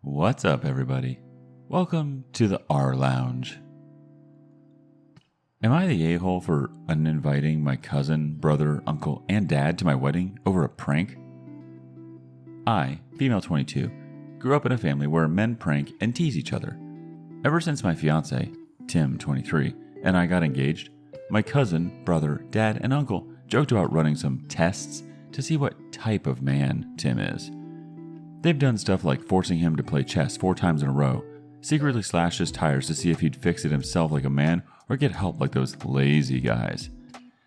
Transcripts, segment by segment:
What's up, everybody? Welcome to the rLounge. Am I the a-hole for uninviting my cousin, brother, uncle, and dad to my wedding over a prank? I, female 22, grew up in a family where men prank and tease each other. Ever since my fiancé, Tim, 23, and I got engaged, my cousin, brother, dad, and uncle joked about running some tests to see what type of man Tim is. They've done stuff like forcing him to play chess 4 times in a row, secretly slashed his tires to see if he'd fix it himself like a man or get help like those lazy guys.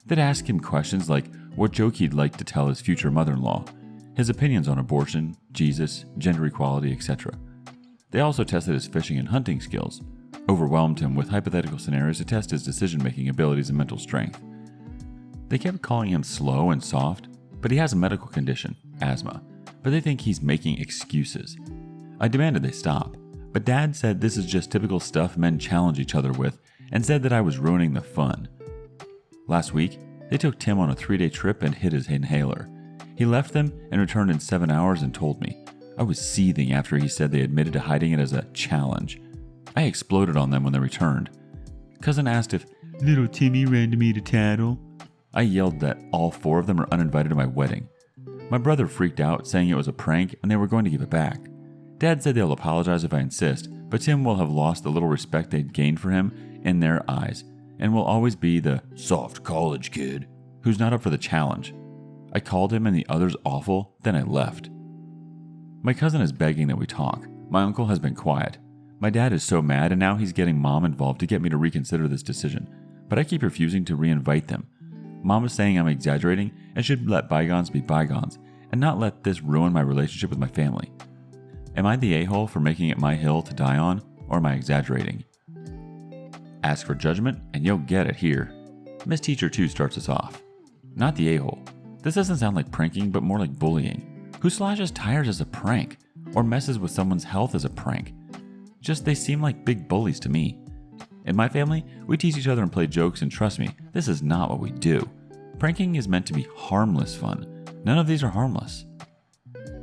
They'd ask him questions like what joke he'd like to tell his future mother-in-law, his opinions on abortion, Jesus, gender equality, etc. They also tested his fishing and hunting skills, overwhelmed him with hypothetical scenarios to test his decision-making abilities and mental strength. They kept calling him slow and soft, but he has a medical condition, asthma, but they think he's making excuses. I demanded they stop, but Dad said this is just typical stuff men challenge each other with and said that I was ruining the fun. Last week, they took Tim on a 3-day trip and hid his inhaler. He left them and returned in 7 hours and told me. I was seething after he said they admitted to hiding it as a challenge. I exploded on them when they returned. Cousin asked if little Timmy ran to me to tattle. I yelled that all 4 of them are uninvited to my wedding. My brother freaked out, saying it was a prank and they were going to give it back. Dad said they'll apologize if I insist, but Tim will have lost the little respect they'd gained for him in their eyes and will always be the soft college kid who's not up for the challenge. I called him and the others awful, then I left. My cousin is begging that we talk. My uncle has been quiet. My dad is so mad and now he's getting Mom involved to get me to reconsider this decision, but I keep refusing to reinvite them. Mom is saying I'm exaggerating and should let bygones be bygones and not let this ruin my relationship with my family. Am I the a-hole for making it my hill to die on, or am I exaggerating? Ask for judgment and you'll get it here. Miss Teacher 2 starts us off. Not the a-hole. This doesn't sound like pranking, but more like bullying. Who slashes tires as a prank, or messes with someone's health as a prank? Just they seem like big bullies to me. In my family, we tease each other and play jokes, and trust me, this is not what we do. Pranking is meant to be harmless fun. None of these are harmless.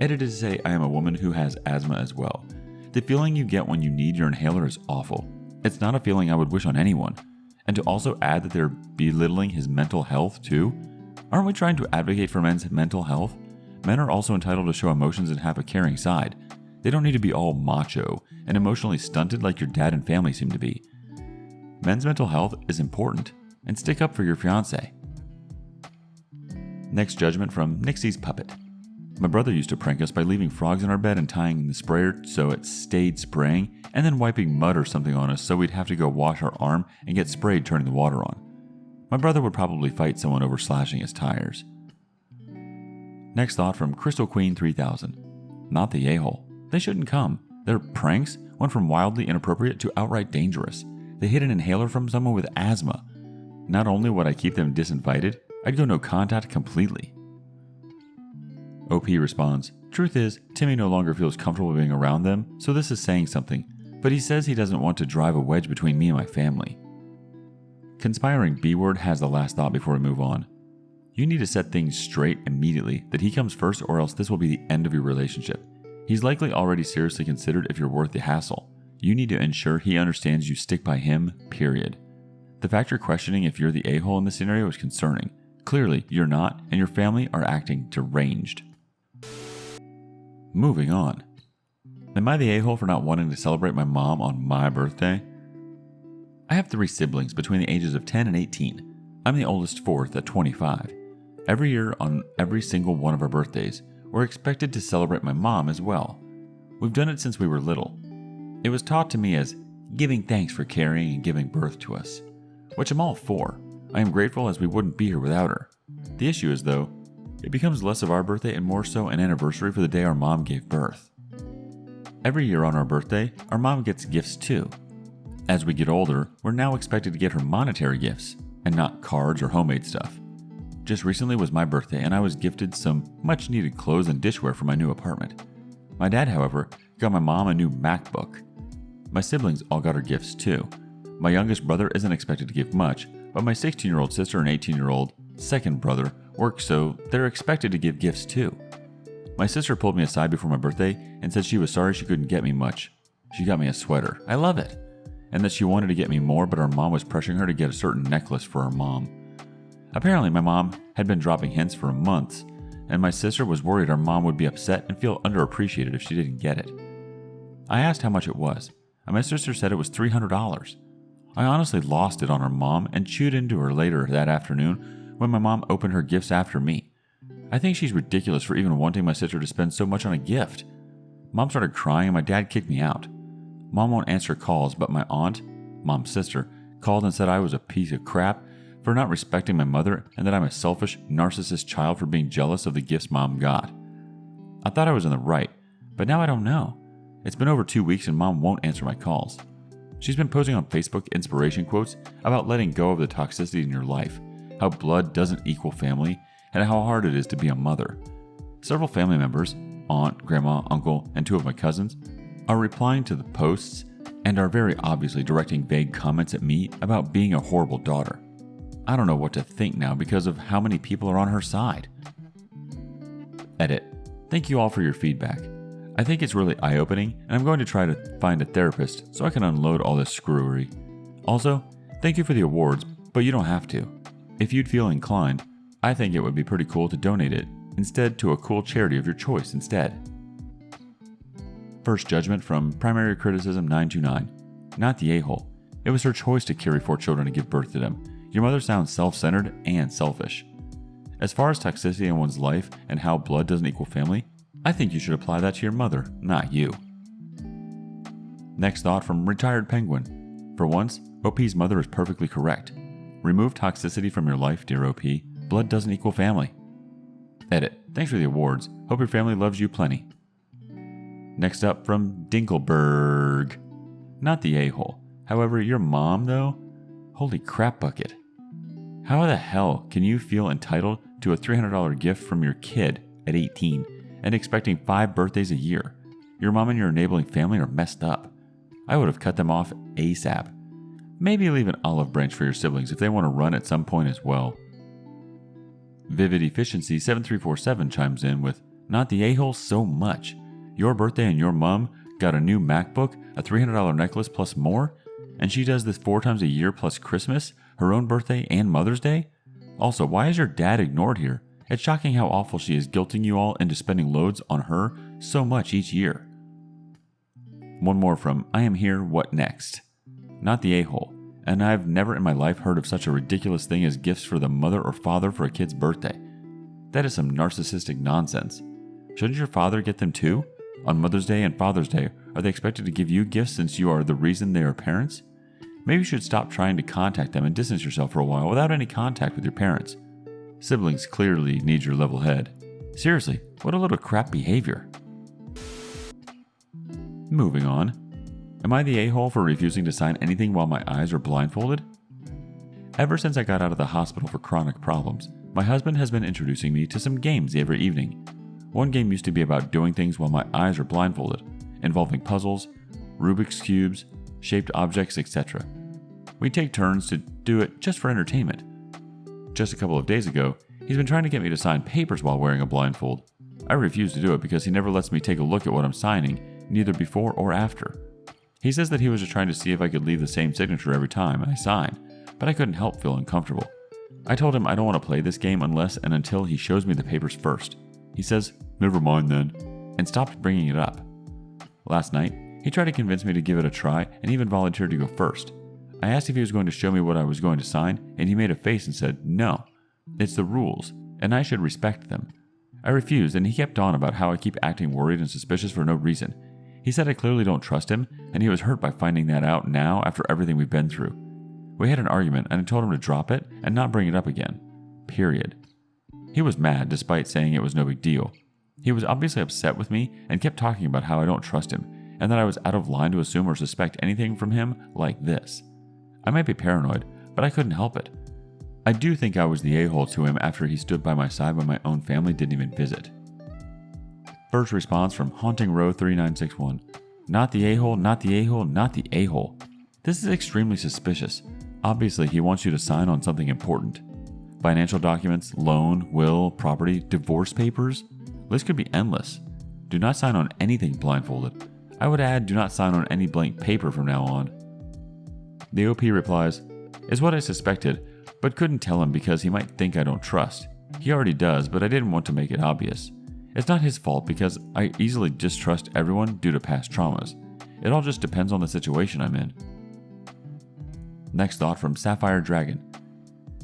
Edited to say I am a woman who has asthma as well. The feeling you get when you need your inhaler is awful. It's not a feeling I would wish on anyone. And to also add that they're belittling his mental health too? Aren't we trying to advocate for men's mental health? Men are also entitled to show emotions and have a caring side. They don't need to be all macho and emotionally stunted like your dad and family seem to be. Men's mental health is important, and stick up for your fiancé. Next judgment from Nixie's Puppet. My brother used to prank us by leaving frogs in our bed and tying the sprayer so it stayed spraying, and then wiping mud or something on us so we'd have to go wash our arm and get sprayed turning the water on. My brother would probably fight someone over slashing his tires. Next thought from Crystal Queen 3000. Not the a-hole. They shouldn't come. Their pranks went from wildly inappropriate to outright dangerous. They hid an inhaler from someone with asthma. Not only would I keep them disinvited, I'd go no contact completely. OP responds, truth is, Timmy no longer feels comfortable being around them, so this is saying something, but he says he doesn't want to drive a wedge between me and my family. Conspiring B-word has the last thought before we move on. You need to set things straight immediately that he comes first, or else this will be the end of your relationship. He's likely already seriously considered if you're worth the hassle. You need to ensure he understands you stick by him, period. The fact you're questioning if you're the a-hole in this scenario is concerning. Clearly, you're not, and your family are acting deranged. Moving on. Am I the a-hole for not wanting to celebrate my mom on my birthday? I have 3 siblings between the ages of 10 and 18. I'm the oldest 4th at 25. Every year on every single one of our birthdays, we're expected to celebrate my mom as well. We've done it since we were little. It was taught to me as giving thanks for carrying and giving birth to us, which I'm all for. I am grateful as we wouldn't be here without her. The issue is, though, it becomes less of our birthday and more so an anniversary for the day our mom gave birth. Every year on our birthday, our mom gets gifts too. As we get older, we're now expected to get her monetary gifts, and not cards or homemade stuff. Just recently was my birthday and I was gifted some much needed clothes and dishware for my new apartment. My dad, however, got my mom a new MacBook. My siblings all got her gifts too. My youngest brother isn't expected to give much, but my 16-year-old sister and 18-year-old second brother work, so they're expected to give gifts too. My sister pulled me aside before my birthday and said she was sorry she couldn't get me much. She got me a sweater. I love it. And that she wanted to get me more, but her mom was pressuring her to get a certain necklace for her mom. Apparently, my mom had been dropping hints for months, and my sister was worried her mom would be upset and feel underappreciated if she didn't get it. I asked how much it was, and my sister said it was $300. I honestly lost it on her mom and chewed into her later that afternoon when my mom opened her gifts after me. I think she's ridiculous for even wanting my sister to spend so much on a gift. Mom started crying and my dad kicked me out. Mom won't answer calls, but my aunt, Mom's sister, called and said I was a piece of crap for not respecting my mother and that I'm a selfish, narcissist child for being jealous of the gifts Mom got. I thought I was in the right, but now I don't know. It's been over 2 weeks and Mom won't answer my calls. She's been posting on Facebook inspiration quotes about letting go of the toxicity in your life, how blood doesn't equal family, and how hard it is to be a mother. Several family members, aunt, grandma, uncle, and 2 of my cousins, are replying to the posts and are very obviously directing vague comments at me about being a horrible daughter. I don't know what to think now because of how many people are on her side. Edit. Thank you all for your feedback. I think it's really eye-opening, and I'm going to try to find a therapist so I can unload all this screwery. Also, thank you for the awards, but you don't have to. If you'd feel inclined, I think it would be pretty cool to donate it instead to a cool charity of your choice instead. First judgment from Primary Criticism 929. Not the a-hole. It was her choice to carry 4 children and give birth to them. Your mother sounds self-centered and selfish. As far as toxicity in one's life and how blood doesn't equal family, I think you should apply that to your mother, not you. Next thought from Retired Penguin. For once, OP's mother is perfectly correct. Remove toxicity from your life, dear OP. Blood doesn't equal family. Edit. Thanks for the awards. Hope your family loves you plenty. Next up from Dinkelberg. Not the a-hole. However, your mom, though? Holy crap bucket. How the hell can you feel entitled to a $300 gift from your kid at 18 and expecting 5 birthdays a year? Your mom and your enabling family are messed up. I would have cut them off ASAP. Maybe leave an olive branch for your siblings if they want to run at some point as well. Vivid Efficiency 7347 chimes in with, not the a-hole so much. Your birthday and your mom got a new MacBook, a $300 necklace plus more, and she does this 4 times a year plus Christmas, her own birthday, and Mother's Day? Also, why is your dad ignored here? It's shocking how awful she is guilting you all into spending loads on her so much each year. One more from I Am Here, What Next? Not the a-hole, and I've never in my life heard of such a ridiculous thing as gifts for the mother or father for a kid's birthday. That is some narcissistic nonsense. Shouldn't your father get them too? On Mother's Day and Father's Day, are they expected to give you gifts since you are the reason they are parents? Maybe you should stop trying to contact them and distance yourself for a while without any contact with your parents. Siblings clearly need your level head. Seriously, what a little crap behavior. Moving on. Am I the a-hole for refusing to sign anything while my eyes are blindfolded? Ever since I got out of the hospital for chronic problems, my husband has been introducing me to some games every evening. One game used to be about doing things while my eyes are blindfolded, involving puzzles, Rubik's Cubes, shaped objects, etc. We take turns to do it just for entertainment. Just a couple of days ago, he's been trying to get me to sign papers while wearing a blindfold. I refuse to do it because he never lets me take a look at what I'm signing, neither before or after. He says that he was just trying to see if I could leave the same signature every time I sign, but I couldn't help feeling uncomfortable. I told him I don't want to play this game unless and until he shows me the papers first. He says, "Never mind then," and stopped bringing it up. Last night, he tried to convince me to give it a try and even volunteered to go first. I asked if he was going to show me what I was going to sign, and he made a face and said, "No, it's the rules, and I should respect them." I refused, and he kept on about how I keep acting worried and suspicious for no reason. He said I clearly don't trust him, and he was hurt by finding that out now after everything we've been through. We had an argument, and I told him to drop it and not bring it up again. Period. He was mad despite saying it was no big deal. He was obviously upset with me and kept talking about how I don't trust him and that I was out of line to assume or suspect anything from him like this. I might be paranoid, but I couldn't help it. I do think I was the a-hole to him after he stood by my side when my own family didn't even visit. First response from Haunting Row 3961. Not the a-hole, not the a-hole, not the a-hole. This is extremely suspicious. Obviously, he wants you to sign on something important. Financial documents, loan, will, property, divorce papers. List could be endless. Do not sign on anything blindfolded. I would add, do not sign on any blank paper from now on. The OP replies, is what I suspected, but couldn't tell him because he might think I don't trust. He already does, but I didn't want to make it obvious. It's not his fault because I easily distrust everyone due to past traumas. It all just depends on the situation I'm in. Next thought from Sapphire Dragon.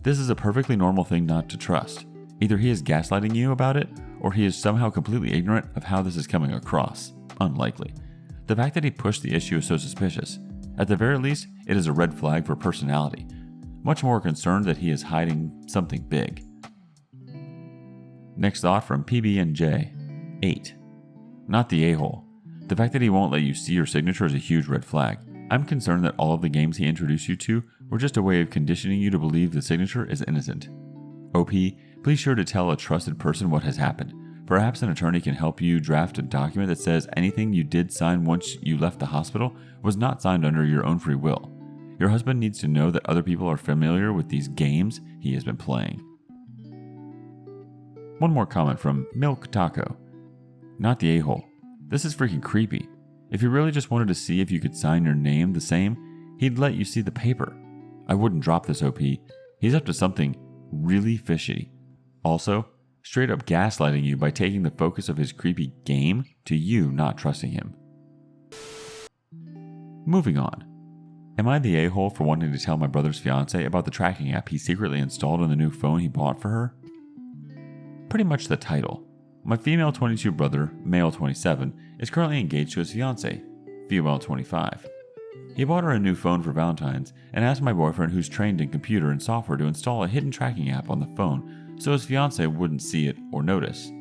This is a perfectly normal thing not to trust. Either he is gaslighting you about it, or he is somehow completely ignorant of how this is coming across. Unlikely. The fact that he pushed the issue is so suspicious. At the very least, it is a red flag for personality. Much more concerned that he is hiding something big. Next thought from PB&J. 8. Not the a-hole. The fact that he won't let you see your signature is a huge red flag. I'm concerned that all of the games he introduced you to were just a way of conditioning you to believe the signature is innocent. OP, please sure to tell a trusted person what has happened. Perhaps an attorney can help you draft a document that says anything you did sign once you left the hospital was not signed under your own free will. Your husband needs to know that other people are familiar with these games he has been playing. One more comment from Milk Taco. Not the a-hole. This is freaking creepy. If you really just wanted to see if you could sign your name the same, he'd let you see the paper. I wouldn't drop this OP. He's up to something really fishy. Also, straight up gaslighting you by taking the focus of his creepy game to you not trusting him. Moving on. Am I the a-hole for wanting to tell my brother's fiancée about the tracking app he secretly installed on the new phone he bought for her? Pretty much the title. My female 22 brother, male 27, is currently engaged to his fiancée, female 25. He bought her a new phone for Valentine's and asked my boyfriend, who's trained in computer and software, to install a hidden tracking app on the phone so his fiancée wouldn't see it or notice.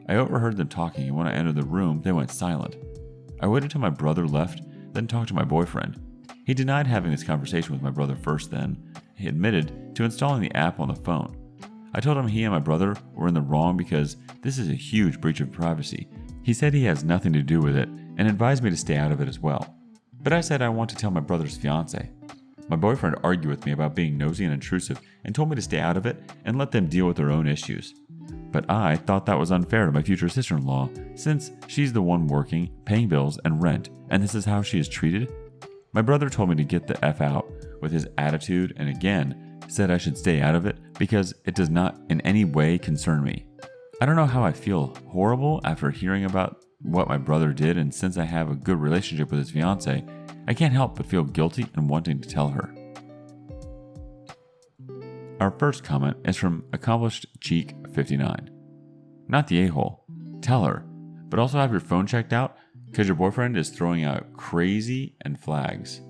I overheard them talking, and when I entered the room, they went silent. I waited till my brother left, then talked to my boyfriend. He denied having this conversation with my brother first, then he admitted to installing the app on the phone. I told him he and my brother were in the wrong because this is a huge breach of privacy. He said he has nothing to do with it and advised me to stay out of it as well. But I said I want to tell my brother's fiancée. My boyfriend argued with me about being nosy and intrusive and told me to stay out of it and let them deal with their own issues. But I thought that was unfair to my future sister-in-law, since she's the one working, paying bills and rent, and this is how she is treated. My brother told me to get the F out with his attitude, and again said I should stay out of it because it does not in any way concern me. I don't know how I feel horrible after hearing about what my brother did, and since I have a good relationship with his fiancée, I can't help but feel guilty and wanting to tell her. Our first comment is from Accomplished Cheek 59. Not the a-hole. Tell her, but also have your phone checked out because your boyfriend is throwing out crazy and flags.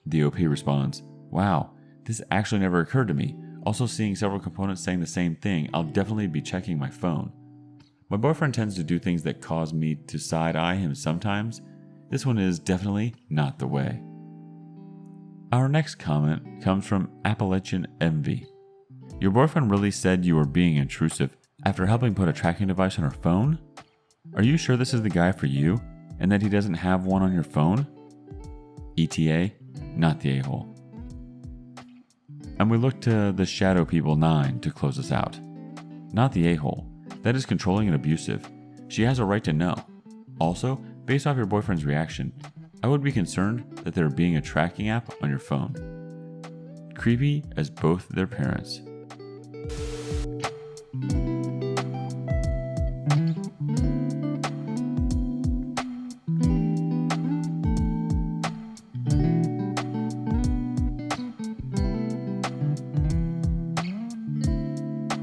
The OP responds, wow, this actually never occurred to me. Also seeing several components saying the same thing, I'll definitely be checking my phone. My boyfriend tends to do things that cause me to side-eye him sometimes. This one is definitely not the way. Our next comment comes from Appalachian Envy. Your boyfriend really said you were being intrusive after helping put a tracking device on her phone? Are you sure this is the guy for you and that he doesn't have one on your phone? ETA, not the a-hole. And we look to the Shadow People 9 to close us out. Not the a-hole. That is controlling and abusive. She has a right to know. Also, based off your boyfriend's reaction, I would be concerned that there being a tracking app on your phone. Creepy as both their parents.